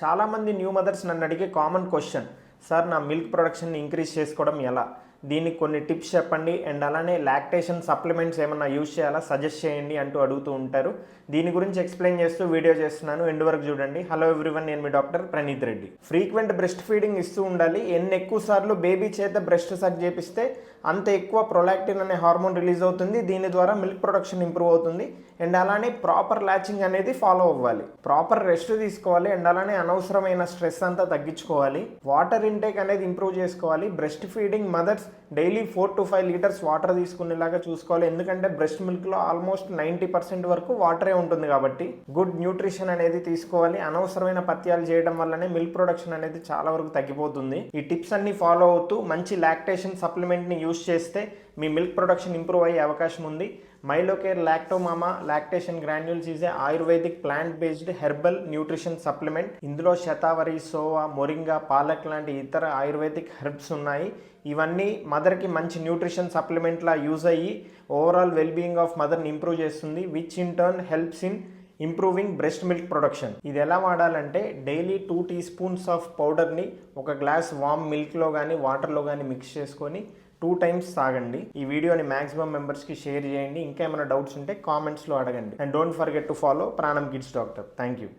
చాలామంది new mothers నన్ను అడిగే కామన్ క్వశ్చన్, సార్ నా మిల్క్ ప్రొడక్షన్ని ఇంక్రీజ్ చేసుకోవడం ఎలా, దీనికి కొన్ని టిప్స్ చెప్పండి అండ్ అలానే లాక్టేషన్ సప్లిమెంట్స్ ఏమన్నా యూజ్ చేయాలా సజెస్ట్ చేయండి అంటూ అడుగుతూ ఉంటారు. దీని గురించి ఎక్స్ప్లెయిన్ చేస్తూ వీడియో చేస్తున్నాను, ఎండ్ వరకు చూడండి. హలో ఎవ్రీవన్, నేను మీ doctor Praneeth Reddy. Frequent breast feeding ఇస్తూ ఉండాలి. ఎన్ని ఎక్కువ సార్లు బేబీ చేత బ్రెస్ట్ సక్ చేపిస్తే అంత ఎక్కువ ప్రొలాక్టిన్ అనే హార్మోన్ రిలీజ్ అవుతుంది. దీని ద్వారా మిల్క్ ప్రొడక్షన్ ఇంప్రూవ్ అవుతుంది. అండ్ అలానే ప్రాపర్ లాచింగ్ అనేది ఫాలో అవ్వాలి, ప్రాపర్ రెస్ట్ తీసుకోవాలి అండ్ అలానే అనవసరమైన స్ట్రెస్ అంతా తగ్గించుకోవాలి. వాటర్ ఇంటేక్ అనేది ఇంప్రూవ్ చేసుకోవాలి. Breast feeding mothers daily 4 to 5 litres water తీసుకునేలాగా చూసుకోవాలి. ఎందుకంటే బ్రెస్ట్ మిల్క్లో ఆల్మోస్ట్ 90% వరకు వాటరే ఉంటుంది కాబట్టి గుడ్ న్యూట్రిషన్ అనేది తీసుకోవాలి. అనవసరమైన పత్యాలు చేయడం వల్లనే మిల్క్ ప్రొడక్షన్ అనేది చాలా వరకు తగ్గిపోతుంది. ఈ టిప్స్ అన్ని ఫాలో అవుతూ మంచి లాక్టేషన్ సప్లిమెంట్ని యూజ్ చేస్తే మీ మిల్క్ ప్రొడక్షన్ ఇంప్రూవ్ అయ్యే అవకాశం ఉంది. Mylocare Lactomama lactation granules is a Ayurvedic plant based herbal nutrition supplement. ఇందులో శతావరి, సోవా, మొరింగా, పాలక్ లాంటి ఇతర ఆయుర్వేదిక్ హెర్బ్స్ ఉన్నాయి. ఇవన్నీ మదర్కి మంచి న్యూట్రిషన్ సప్లిమెంట్లా యూజ్ అయ్యి ఓవరాల్ వెల్బీయింగ్ ఆఫ్ మదర్ని ఇంప్రూవ్ చేస్తుంది, which in turn helps in improving breast milk production. ఇది ఎలా వాడాలంటే డైలీ 2 teaspoons ఆఫ్ పౌడర్ని ఒక గ్లాస్ వామ్ మిల్క్లో కానీ వాటర్లో కానీ మిక్స్ చేసుకొని 2 times తాగండి. ఈ వీడియోని మ్యాక్సిమం మెంబర్స్కి షేర్ చేయండి. ఇంకా ఏమైనా డౌట్స్ ఉంటే కామెంట్స్లో అడగండి. And don't forget to follow ప్రాణం కిడ్స్ డాక్టర్. Thank you.